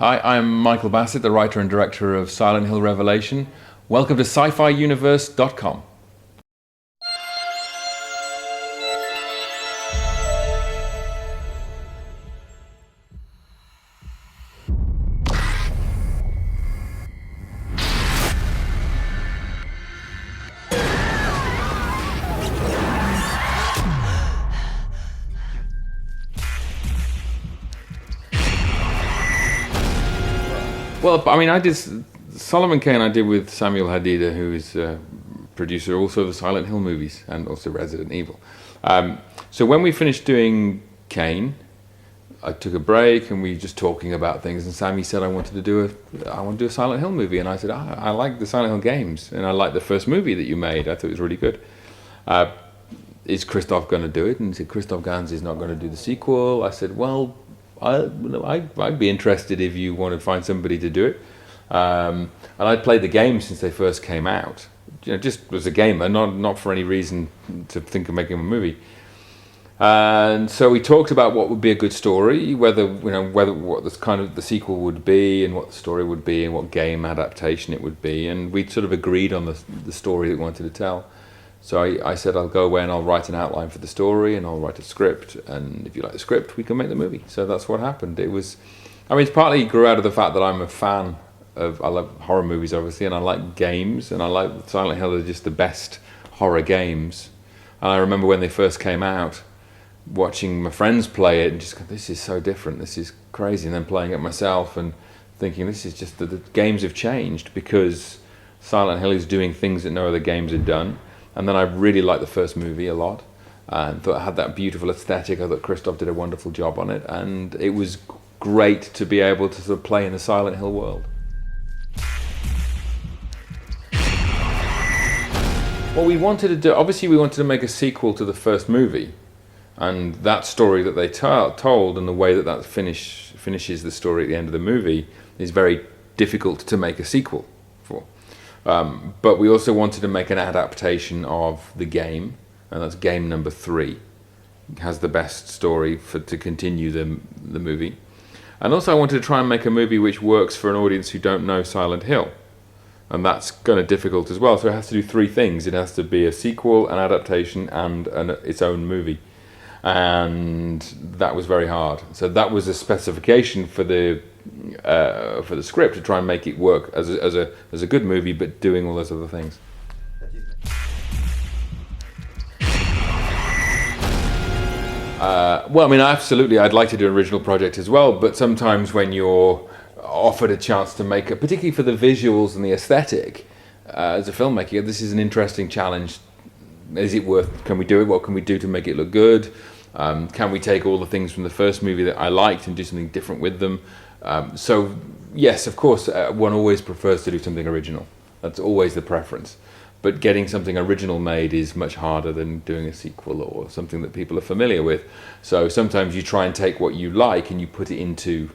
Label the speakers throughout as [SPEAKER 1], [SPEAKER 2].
[SPEAKER 1] Hi, I'm Michael Bassett, the writer and director of Silent Hill Revelation. Welcome to sci-fiuniverse.com. Well, I mean, I did Solomon Kane. I did with Samuel Hadida, who is a producer also of the Silent Hill movies and also Resident Evil. So when we finished doing Kane, I took a break and we were just talking about things. And Sammy said, I want to do a Silent Hill movie. And I said, I like the Silent Hill games, and I like the first movie that you made. I thought it was really good. Is Christoph going to do it? And he said, Christoph Gans is not going to do the sequel. I said, well, I'd be interested if you want to find somebody to do it. And I'd played the game since they first came out, just as a gamer, not for any reason to think of making a movie. And so we talked about what would be a good story, whether what this kind of the sequel would be, and what the story would be, and what game adaptation it would be. And we sort of agreed on the story that we wanted to tell. So I said, I'll go away and I'll write an outline for the story, and I'll write a script, and if you like the script, we can make the movie. So that's what happened. It's partly grew out of the fact that I'm a fan I love horror movies, obviously, and I like games, and I like Silent Hill are just the best horror games. And I remember when they first came out, watching my friends play it, and just go, this is so different, this is crazy, and then playing it myself and thinking, this is just the games have changed because Silent Hill is doing things that no other games had done. And then I really liked the first movie a lot, and thought it had that beautiful aesthetic. I thought Christoph did a wonderful job on it, and it was great to be able to sort of play in the Silent Hill world. What we wanted to do, obviously we wanted to make a sequel to the first movie, and that story that they told and the way that finishes the story at the end of the movie is very difficult to make a sequel for. But we also wanted to make an adaptation of the game, and that's game number 3. It has the best story to continue the movie. And also I wanted to try and make a movie which works for an audience who don't know Silent Hill. And that's kind of difficult as well. So it has to do 3 things. It has to be a sequel, an adaptation, and its own movie. And that was very hard. So that was a specification for the script, to try and make it work as a good movie, but doing all those other things. Well, I mean, absolutely, I'd like to do an original project as well, but sometimes when you're offered a chance to make it, particularly for the visuals and the aesthetic, as a filmmaker, this is an interesting challenge. Is it worth, can we do it? What can we do to make it look good? Can we take all the things from the first movie that I liked and do something different with them? So yes, of course, one always prefers to do something original. That's always the preference. But getting something original made is much harder than doing a sequel or something that people are familiar with. So sometimes you try and take what you like and you put it into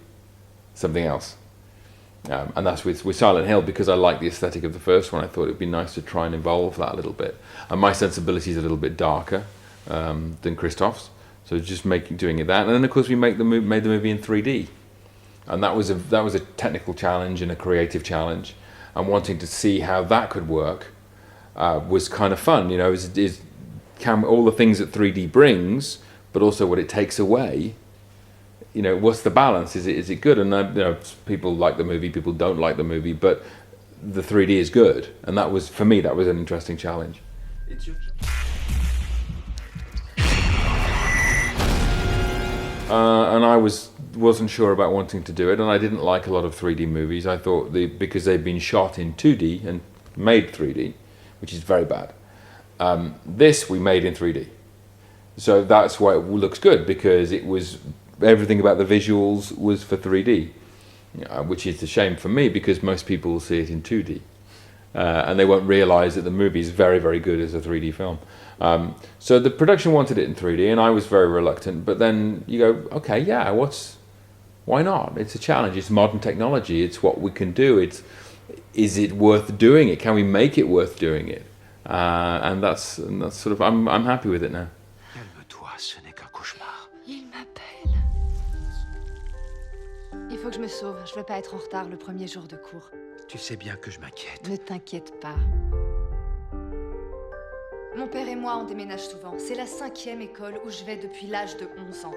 [SPEAKER 1] something else. And that's with Silent Hill, because I like the aesthetic of the first one. I thought it would be nice to try and evolve that a little bit. And my sensibility is a little bit darker than Christoph's. So just doing it that. And then of course we made the movie in 3D. And that was a technical challenge and a creative challenge, and wanting to see how that could work was kind of fun. Can all the things that 3D brings, but also what it takes away. What's the balance? Is it good? And people like the movie, people don't like the movie, but the 3D is good, and that was, for me, that was an interesting challenge. It's your job. And I wasn't sure about wanting to do it, and I didn't like a lot of 3D movies. I thought because they'd been shot in 2D and made 3D, which is very bad. This we made in 3D, so that's why it looks good, because it was everything about the visuals was for 3D, which is a shame for me because most people will see it in 2D, and they won't realise that the movie is very, very good as a 3D film. So the production wanted it in 3D, and I was very reluctant. But then you go, okay, yeah, why not? It's a challenge. It's modern technology. It's what we can do. Is it worth doing it? Can we make it worth doing it? And that's sort of, I'm happy with it now.
[SPEAKER 2] Il m'appelle. faut que je me sauve. Je veux pas être en retard le premier jour de cours.
[SPEAKER 3] Tu sais bien que je m'inquiète.
[SPEAKER 2] Ne t'inquiète pas. Mon père et moi, on déménage souvent. C'est la 5e école où je vais depuis l'âge de 11 ans.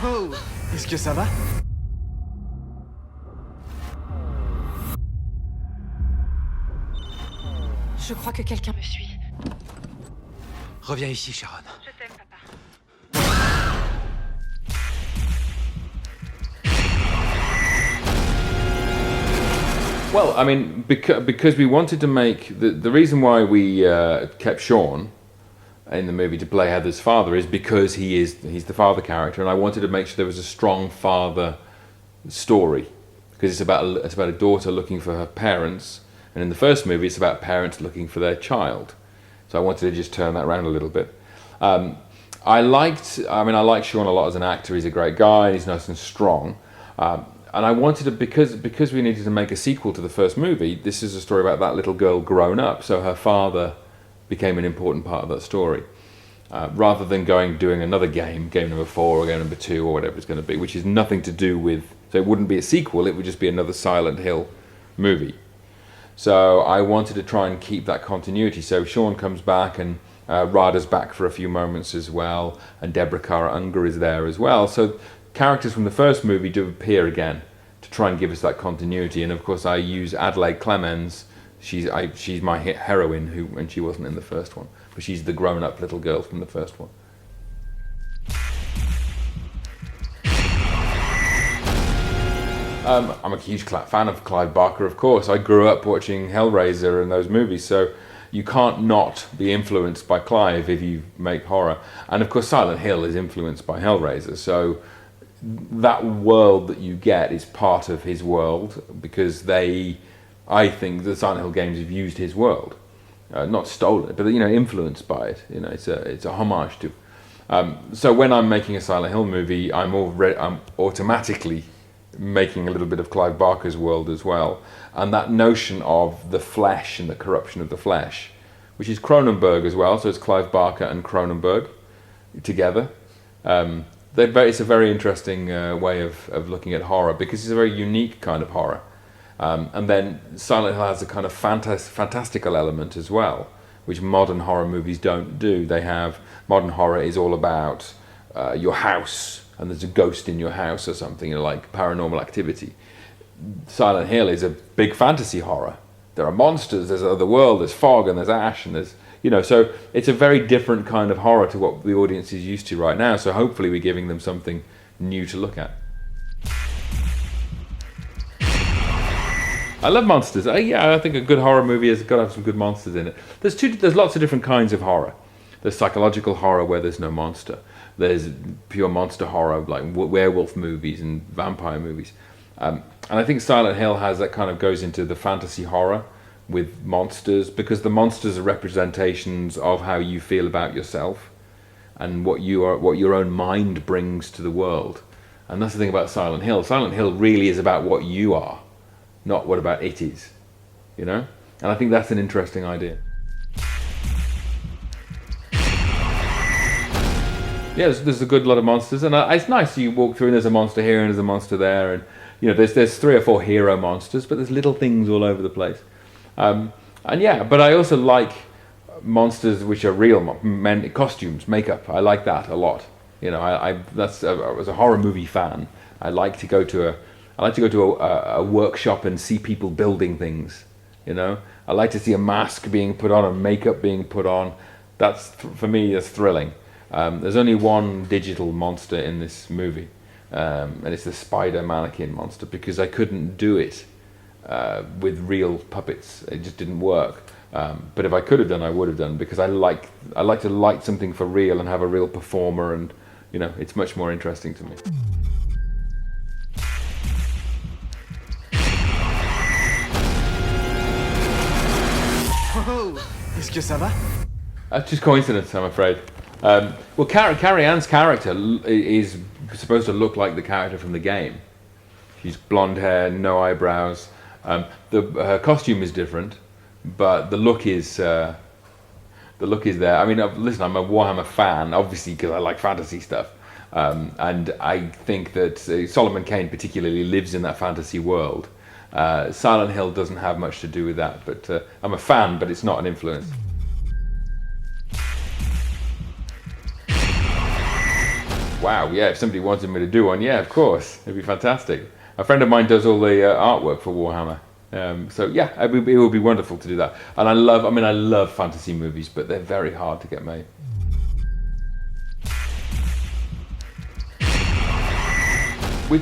[SPEAKER 3] Oh, est-ce que ça va?
[SPEAKER 2] Je crois que quelqu'un me suit.
[SPEAKER 3] Reviens ici, Sharon.
[SPEAKER 2] Je t'aime, papa.
[SPEAKER 1] Well, I mean, because we wanted to make the reason why we kept Sean in the movie to play Heather's father is because he's the father character, and I wanted to make sure there was a strong father story, because it's about a daughter looking for her parents, and in the first movie it's about parents looking for their child. So I wanted to just turn that around a little bit. I like Sean a lot as an actor. He's a great guy. He's nice and strong. And I wanted to, because we needed to make a sequel to the first movie, this is a story about that little girl grown up, so her father became an important part of that story. Rather than doing another game number 4 or game number 2 or whatever it's going to be, which is nothing to do with, so it wouldn't be a sequel, it would just be another Silent Hill movie. So I wanted to try and keep that continuity. So Sean comes back, and Rada's back for a few moments as well, and Deborah Kara Unger is there as well. So characters from the first movie do appear again to try and give us that continuity. And of course I use Adelaide Clemens. She's my heroine, and she wasn't in the first one, but she's the grown-up little girl from the first one. I'm a huge fan of Clive Barker, of course. I grew up watching Hellraiser and those movies, so you can't not be influenced by Clive if you make horror. And of course Silent Hill is influenced by Hellraiser, so that world that you get is part of his world, because I think the Silent Hill games have used his world, not stolen it, but influenced by it. It's a homage to. So when I'm making a Silent Hill movie, I'm automatically making a little bit of Clive Barker's world as well, and that notion of the flesh and the corruption of the flesh, which is Cronenberg as well. So it's Clive Barker and Cronenberg together. It's a very interesting way of looking at horror, because it's a very unique kind of horror. And then Silent Hill has a kind of fantastical element as well, which modern horror movies don't do. Modern horror is all about your house, and there's a ghost in your house or something, like Paranormal Activity. Silent Hill is a big fantasy horror. There are monsters, there's another world, there's fog, and there's ash, and there's so it's a very different kind of horror to what the audience is used to right now. So hopefully we're giving them something new to look at. I love monsters. I think a good horror movie has got to have some good monsters in it. There's lots of different kinds of horror. There's psychological horror where there's no monster. There's pure monster horror like werewolf movies and vampire movies. And I think Silent Hill has that kind of goes into the fantasy horror with monsters, because the monsters are representations of how you feel about yourself and what your own mind brings to the world. And that's the thing about Silent Hill. Silent Hill really is about what you are, not what about it is, And I think that's an interesting idea. Yeah, there's a good lot of monsters, and it's nice. You walk through and there's a monster here and there's a monster there, and there's 3 or 4 hero monsters, but there's little things all over the place. But I also like monsters which are real, costumes, makeup. I like that a lot. As a horror movie fan, I like to go to a workshop and see people building things. I like to see a mask being put on, a makeup being put on. For me, that's thrilling. There's only one digital monster in this movie, and it's the spider mannequin monster, because I couldn't do it with real puppets. It just didn't work. But if I could have done, I would have done, because I like to light something for real and have a real performer, and it's much more interesting to me.
[SPEAKER 3] Oh, est-ce que ça va?
[SPEAKER 1] That's just coincidence, I'm afraid. Well, Carrie Ann's character is supposed to look like the character from the game. She's blonde hair, no eyebrows. Her costume is different, but the look is the look is there. I mean, listen, I'm a Warhammer fan, obviously, because I like fantasy stuff. And I think that Solomon Kane particularly lives in that fantasy world. Silent Hill doesn't have much to do with that, but I'm a fan, but it's not an influence. Wow, yeah, if somebody wanted me to do one, yeah, of course, it'd be fantastic. A friend of mine does all the artwork for Warhammer. So yeah, it would be wonderful to do that. And I love fantasy movies, but they're very hard to get made. We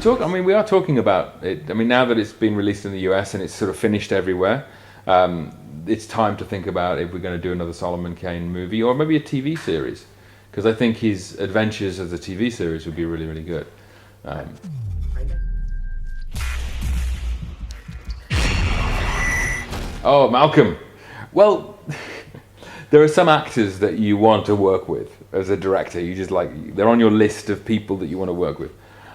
[SPEAKER 1] are talking about it. I mean, now that it's been released in the US and it's sort of finished everywhere, it's time to think about if we're going to do another Solomon Kane movie or maybe a TV series. Because I think his adventures as a TV series would be really, really good. Oh, Malcolm. Well, there are some actors that you want to work with as a director. You just they're on your list of people that you want to work with.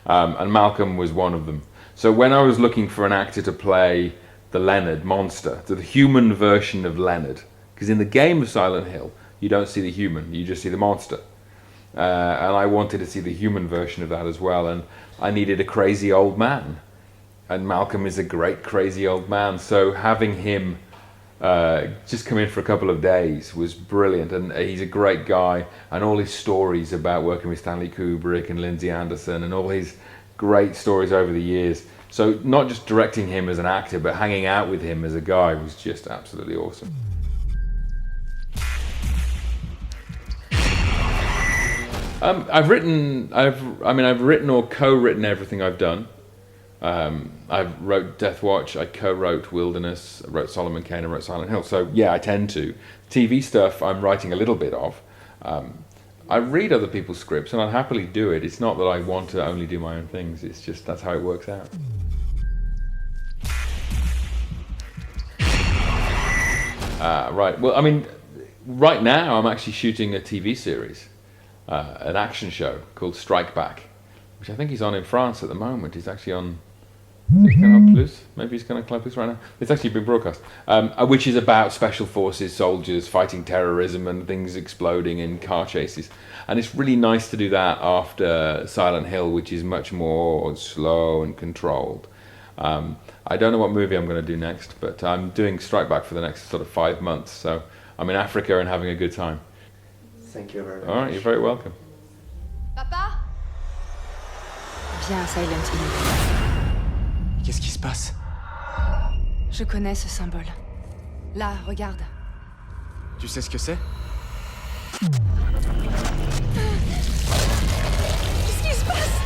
[SPEAKER 1] And Malcolm was one of them. So when I was looking for an actor to play the Leonard monster, the human version of Leonard, because in the game of Silent Hill, you don't see the human, you just see the monster. And I wanted to see the human version of that as well, and I needed a crazy old man. And Malcolm is a great crazy old man, so having him just come in for a couple of days was brilliant. And he's a great guy, and all his stories about working with Stanley Kubrick and Lindsay Anderson and all his great stories over the years. So not just directing him as an actor, but hanging out with him as a guy was just absolutely awesome. I've written or co-written everything I've done. I wrote Death Watch, I co-wrote Wilderness, I wrote Solomon Kane, I wrote Silent Hill. So yeah, I tend to. TV stuff I'm writing a little bit of. I read other people's scripts and I'll happily do it. It's not that I want to only do my own things, it's just that's how it works out. Right, well, I mean, right now I'm actually shooting a TV series, an action show called Strike Back, which I think he's on in France at the moment. He's actually on Canal Plus. Maybe he's on Canal Plus right now. It's actually been broadcast, which is about special forces soldiers fighting terrorism and things exploding in car chases. And it's really nice to do that after Silent Hill, which is much more slow and controlled. I don't know what movie I'm going to do next, but I'm doing Strike Back for the next sort of 5 months. So I'm in Africa and having a good time.
[SPEAKER 4] Thank you very much.
[SPEAKER 1] All right, you're very welcome.
[SPEAKER 2] Papa?
[SPEAKER 5] Viens à Silent Hill.
[SPEAKER 3] Qu'est-ce qui se passe?
[SPEAKER 2] Je connais ce symbole. Là, regarde.
[SPEAKER 3] Tu sais ce que c'est?
[SPEAKER 2] Qu'est-ce qui se passe?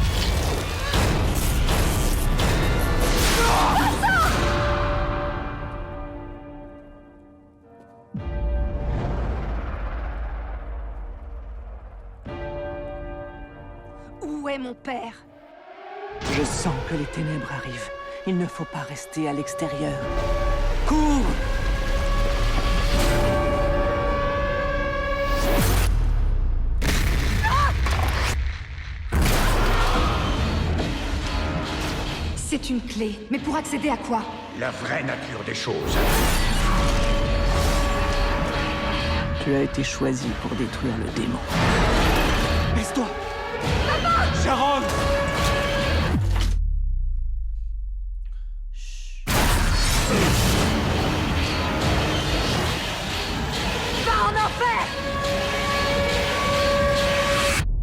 [SPEAKER 2] Où est mon père?
[SPEAKER 6] Je sens que les ténèbres arrivent. Il ne faut pas rester à l'extérieur. Cours!
[SPEAKER 2] C'est une clé. Mais pour accéder à quoi?
[SPEAKER 7] La vraie nature des choses.
[SPEAKER 6] Tu as été choisi pour détruire le démon.
[SPEAKER 3] Laisse-toi! Sharon!
[SPEAKER 2] Va en enfer!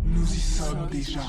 [SPEAKER 7] Nous y sommes déjà.